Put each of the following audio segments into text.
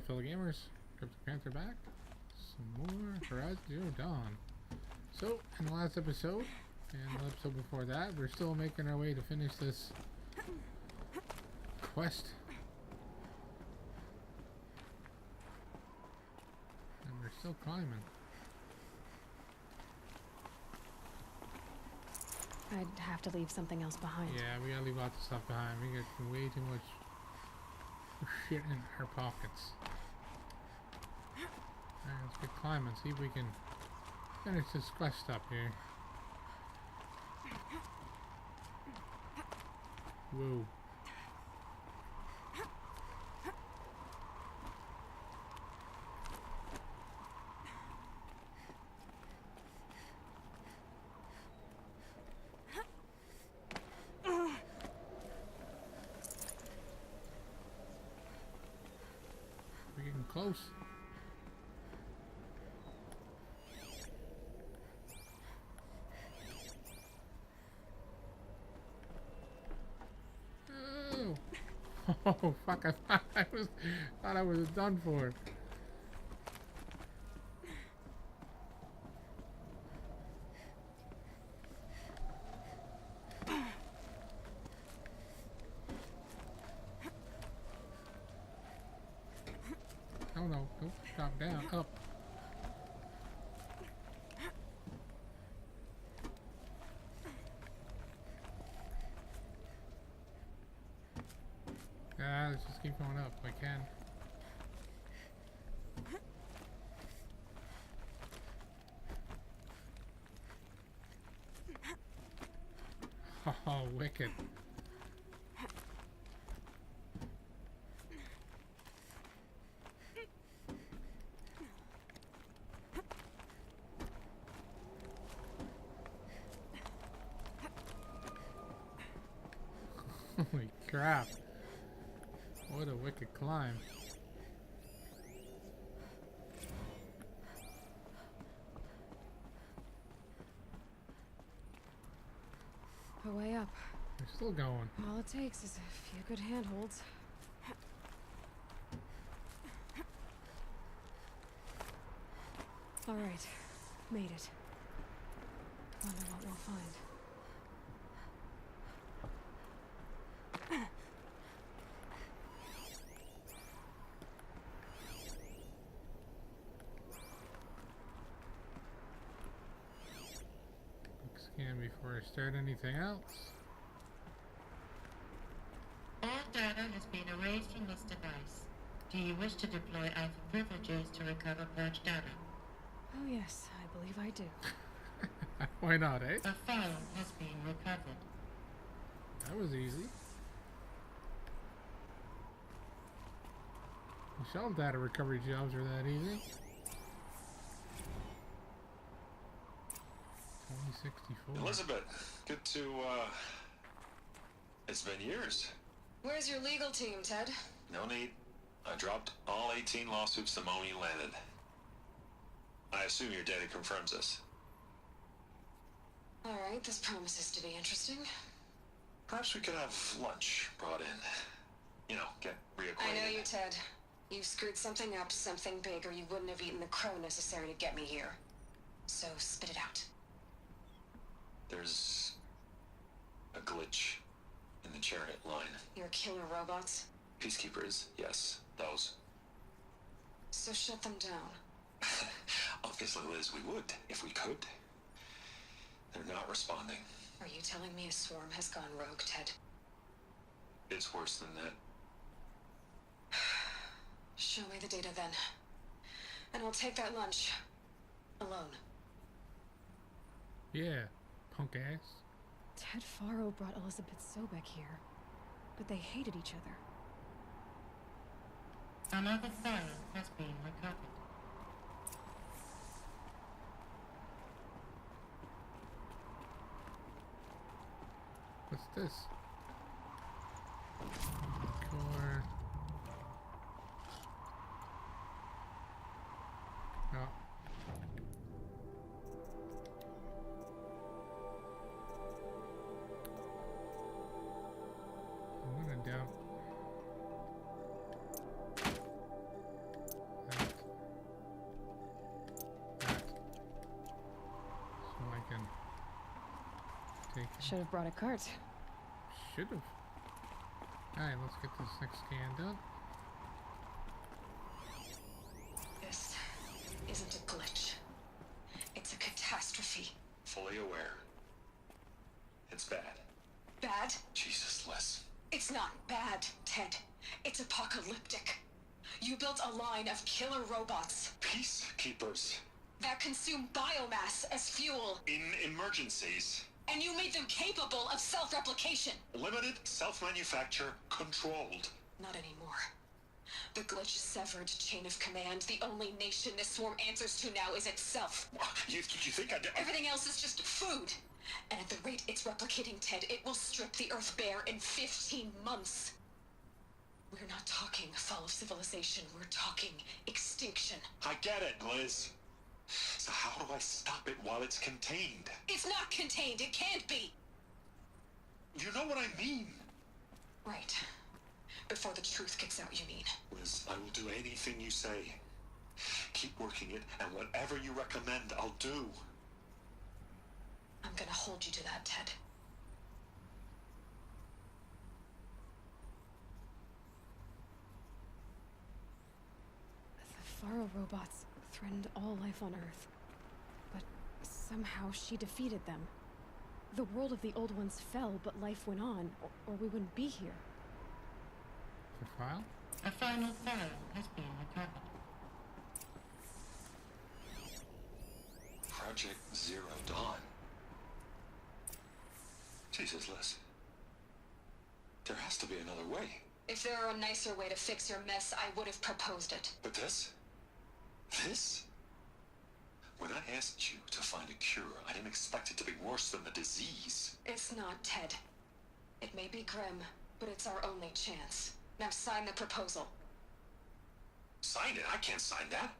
Hello, fellow gamers. Cryptic Panther back. Some more Horizon Zero Dawn. So, in the last episode, and the episode before that, we're still making our way to finish this quest. And we're still climbing. I'd have to leave something else behind. Yeah, we gotta leave lots of stuff behind. We got way too much shit in our pockets. Alright, let's get climbing. See if we can finish this quest up here. Whoa. We're getting close. Oh fuck! Thought I was done for. Oh no! Don't drop down. Up. Let's just keep going up if I can. Oh, wicked. Holy crap. What a wicked climb. A way up. We're still going. All it takes is a few good handholds. All right, made it. Wonder what we'll find. Scan before I start anything else. All data has been erased from this device. Do you wish to deploy alpha privileges to recover purged data? Oh yes, I believe I do. Why not, eh? A file has been recovered. That was easy. Shell data recovery jobs are that easy. 2064. Elizabeth, good to, it's been years. Where's your legal team, Ted? No need. I dropped all 18 lawsuits the moment you landed. I assume your data confirms this. All right, this promises to be interesting. Perhaps we could have lunch brought in. You know, get reacquainted. I know you, Ted. You've screwed something up, something big, or you wouldn't have eaten the crow necessary to get me here. So spit it out. There's a glitch in the chariot line. Your killer robots? Peacekeepers, yes, those. So shut them down. Obviously, Liz, we would, if we could. They're not responding. Are you telling me a swarm has gone rogue, Ted? It's worse than that. Show me the data then. And I'll take that lunch. Alone. Yeah, punk ass. Ted Faro brought Elizabeth Sobek here, but they hated each other. Another file has been recovered. What's this? Core. Oh. I'm gonna doubt. Should have brought a cart. Should have. Alright, let's get this next scan done. This isn't a glitch. It's a catastrophe. Fully aware. It's bad. Bad? Jesus, Liz. It's not bad, Ted. It's apocalyptic. You built a line of killer robots Peacekeepers. that consume biomass as fuel, In emergencies. and you made them capable of self-replication. Limited, self-manufacture, controlled. Not anymore. The glitch severed chain of command. The only nation this swarm answers to now is itself. You think I'd... Everything else is just food. And at the rate it's replicating, Ted, it will strip the Earth bare in 15 months. We're not talking fall of civilization. We're talking extinction. I get it, Liz. So how do I stop it while it's contained? It's not contained. It can't be. You know what I mean. Right. Before the truth gets out, you mean? Liz, I will do anything you say. Keep working it, and whatever you recommend, I'll do. I'm gonna hold you to that, Ted. The Faro robots threatened all life on Earth. But somehow she defeated them. The world of the old ones fell, but life went on, or we wouldn't be here. The file? A final file has been recovered. Project Zero Dawn. Jesus, Liz. There has to be another way. If there were a nicer way to fix your mess, I would have proposed it. But this? This? When I asked you to find a cure, I didn't expect it to be worse than the disease. It's not, Ted. It may be grim, but it's our only chance. Now sign the proposal. Sign it? I can't sign that.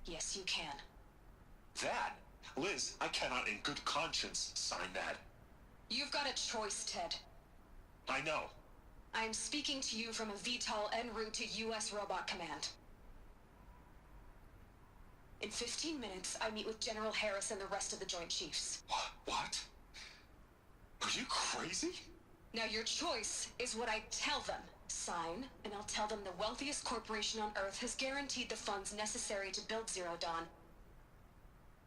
Yes, you can. That? Liz, I cannot in good conscience sign that. You've got a choice, Ted. I know. I am speaking to you from a VTOL en route to U.S. Robot Command. In 15 minutes, I meet with General Harris and the rest of the Joint Chiefs. What? Are you crazy? Now your choice is what I tell them. Sign, and I'll tell them the wealthiest corporation on Earth has guaranteed the funds necessary to build Zero Dawn.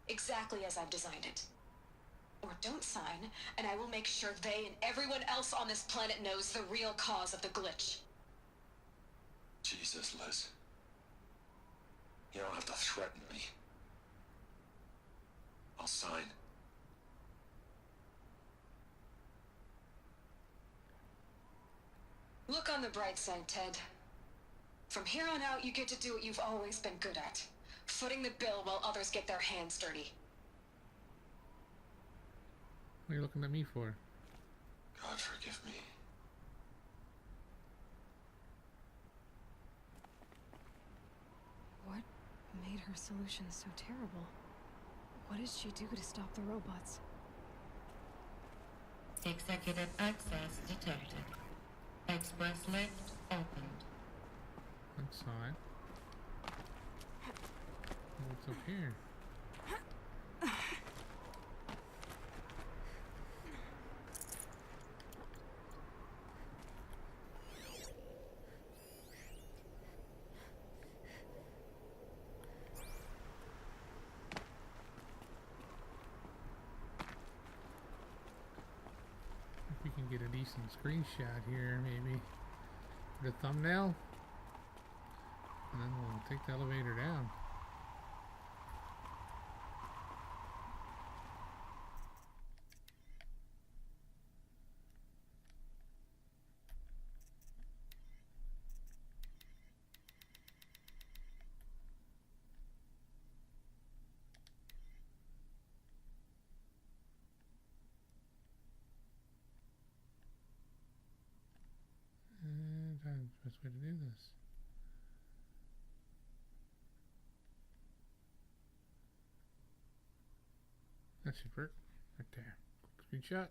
Exactly as I've designed it. Or don't sign, and I will make sure they and everyone else on this planet knows the real cause of the glitch. Jesus, Liz. You don't have to threaten me. I'll sign. Look on the bright side, Ted. From here on out, you get to do what you've always been good at. Footing the bill while others get their hands dirty. What are you looking at me for? God forgive me. What made her solution so terrible? What did she do to stop the robots? Executive access detected. Express lift opened. Inside. What's up here? If we can get a decent screenshot here, maybe. The thumbnail, and then we'll take the elevator down. And I'm the best way to do this. That should work. Right there. Quick screenshot.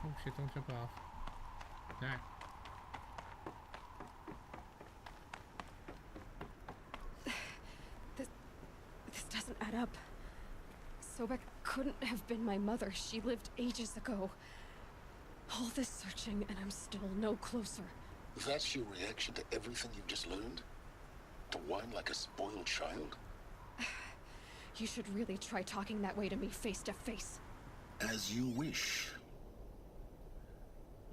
Oh shit, don't jump off. Nah. This doesn't add up. Sobek couldn't have been my mother. She lived ages ago. All this searching, and I'm still no closer. That's your reaction to everything you've just learned? To whine like a spoiled child? You should really try talking that way to me face to face. As you wish.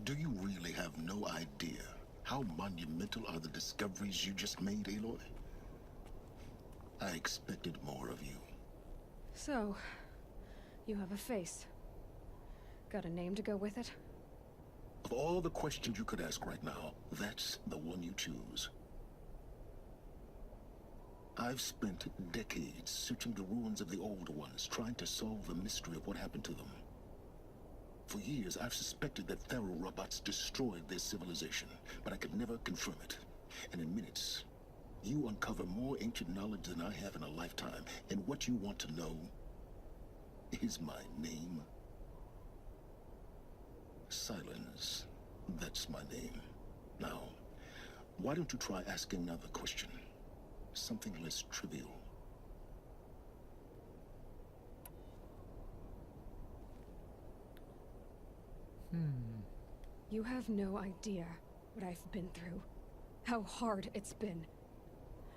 Do you really have no idea how monumental are the discoveries you just made, Aloy? I expected more of you. So, you have a face. Got a name to go with it? Of all the questions you could ask right now, that's the one you choose. I've spent decades searching the ruins of the Old Ones, trying to solve the mystery of what happened to them. For years, I've suspected that Pharaoh robots destroyed their civilization, but I could never confirm it. And in minutes, you uncover more ancient knowledge than I have in a lifetime. And what you want to know is my name. Silence. That's my name. Now, why don't you try asking another question? Something less trivial. You have no idea what I've been through. How hard it's been.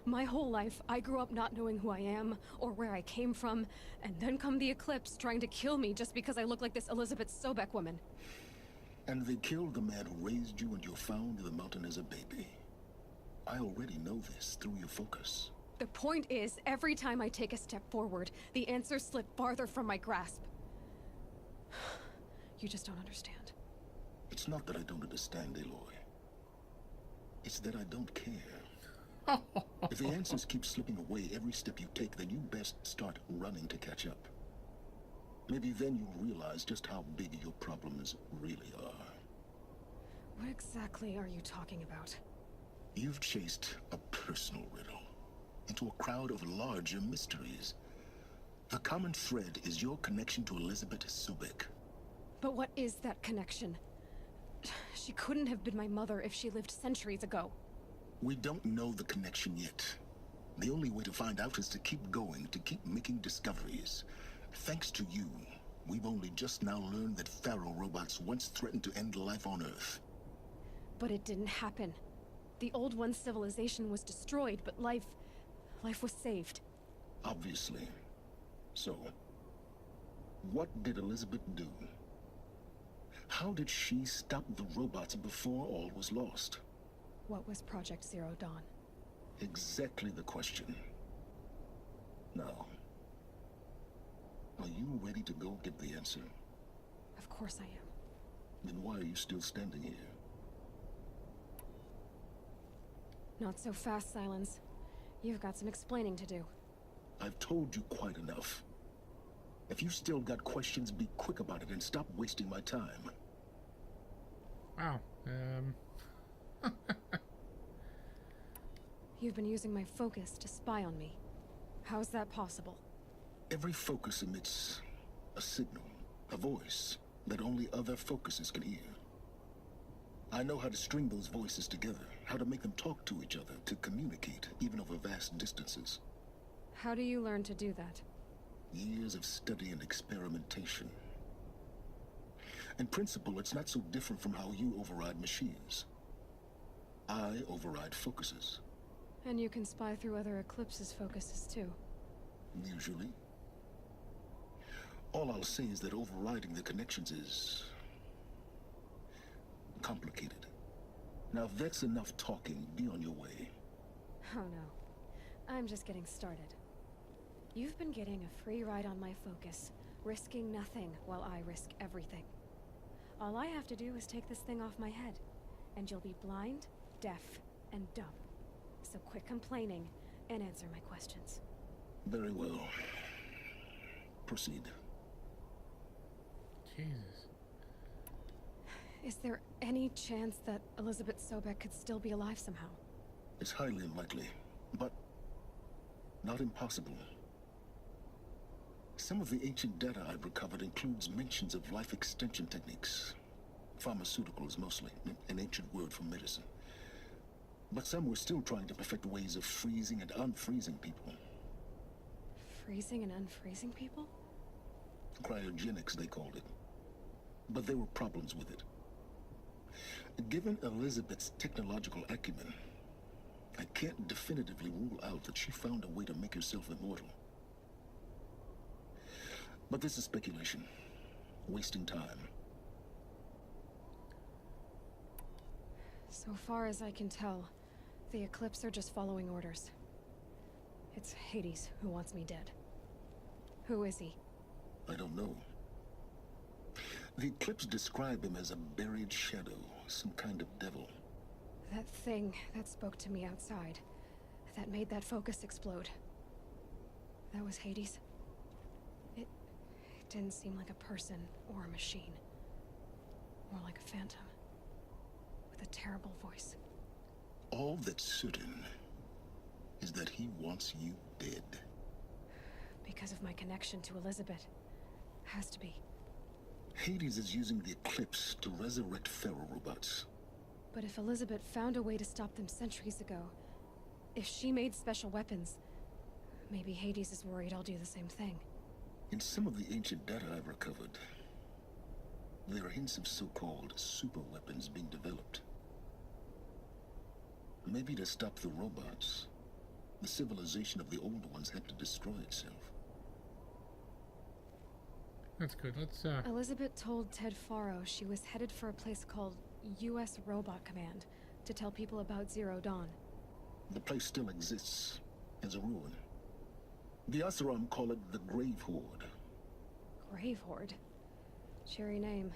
My whole life, I grew up not knowing who I am or where I came from, and then come the Eclipse trying to kill me just because I look like this Elizabeth Sobek woman. And they killed the man who raised you and you found in the mountain as a baby. I already know this through your focus. The point is, every time I take a step forward, the answers slip farther from my grasp. You just don't understand. It's not that I don't understand, Aloy. It's that I don't care. If the answers keep slipping away every step you take, then you best start running to catch up. Maybe then you'll realize just how big your problems really are. What exactly are you talking about? You've chased a personal riddle into a crowd of larger mysteries. The common thread is your connection to Elizabeth Sobek. But what is that connection? She couldn't have been my mother if she lived centuries ago. We don't know the connection yet. The only way to find out is to keep going, to keep making discoveries. Thanks to you, we've only just now learned that Pharaoh robots once threatened to end life on Earth. But it didn't happen. The Old One's civilization was destroyed, but life was saved. Obviously. So, what did Elizabeth do? How did she stop the robots before all was lost? What was Project Zero Dawn? Exactly the question. Now, are you ready to go get the answer? Of course I am. Then why are you still standing here? Not so fast, Silence. You've got some explaining to do. I've told you quite enough. If you still got questions, be quick about it and stop wasting my time. Wow. You've been using my focus to spy on me. How's that possible? Every focus emits a signal, a voice that only other focuses can hear. I know how to string those voices together, how to make them talk to each other, to communicate, even over vast distances. How do you learn to do that? Years of study and experimentation. In principle, it's not so different from how you override machines. I override focuses. And you can spy through other Eclipse's focuses too. Usually. All I'll say is that overriding the connections is complicated. Now, if that's enough talking, be on your way. Oh no. I'm just getting started. You've been getting a free ride on my focus, risking nothing while I risk everything. All I have to do is take this thing off my head, and you'll be blind, deaf, and dumb. So quit complaining and answer my questions. Very well. Proceed. Jesus. Is there any chance that Elizabeth Sobek could still be alive somehow? It's highly unlikely, but not impossible. Some of the ancient data I've recovered includes mentions of life extension techniques. Pharmaceuticals, mostly, an ancient word for medicine. But some were still trying to perfect ways of freezing and unfreezing people. Freezing and unfreezing people? Cryogenics, they called it. But there were problems with it. Given Elizabeth's technological acumen, I can't definitively rule out that she found a way to make herself immortal. But this is speculation. Wasting time. So far as I can tell, the Eclipse are just following orders. It's Hades who wants me dead. Who is he? I don't know. The Eclipse describe him as a buried shadow, some kind of devil. That thing that spoke to me outside, that made that focus explode. That was Hades? It didn't seem like a person or a machine. More like a phantom. With a terrible voice. All that's certain is that he wants you dead. Because of my connection to Elizabeth. Has to be. Hades is using the Eclipse to resurrect ferrorobots. But if Elizabeth found a way to stop them centuries ago, if she made special weapons, maybe Hades is worried I'll do the same thing. In some of the ancient data I've recovered, there are hints of so-called super weapons being developed. Maybe to stop the robots, the civilization of the old ones had to destroy itself. That's good. Let's, Elizabeth told Ted Faro she was headed for a place called U.S. Robot Command to tell people about Zero Dawn. The place still exists as a ruin. The Asaram call it the Grave Horde. Grave Horde? Cheery name.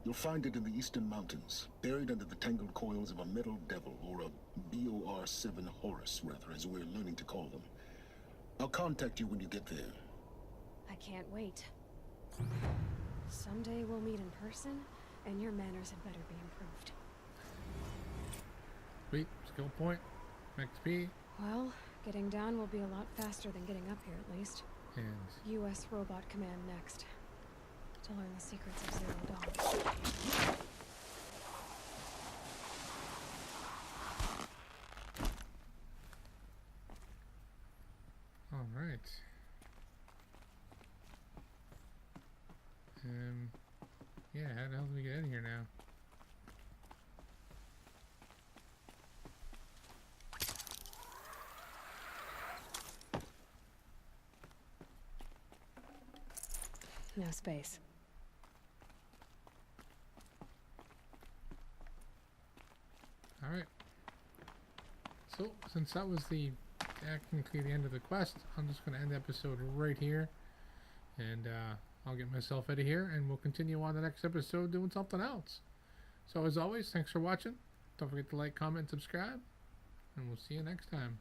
You'll find it in the eastern mountains, buried under the tangled coils of a metal devil, or a BOR-7 Horus, rather, as we're learning to call them. I'll contact you when you get there. I can't wait. Someday we'll meet in person, and your manners had better be improved. sweet. Skill point. XP. Well, getting down will be a lot faster than getting up here, at least. And U.S. Robot Command next. To learn the secrets of Zero Dawn. alright. Yeah, how the hell do we get in here now? No space. Alright. So, since that was technically the end of the quest, I'm just going to end the episode right here. And, I'll get myself out of here, and we'll continue on the next episode doing something else. So, as always, thanks for watching. Don't forget to like, comment, and subscribe. And we'll see you next time.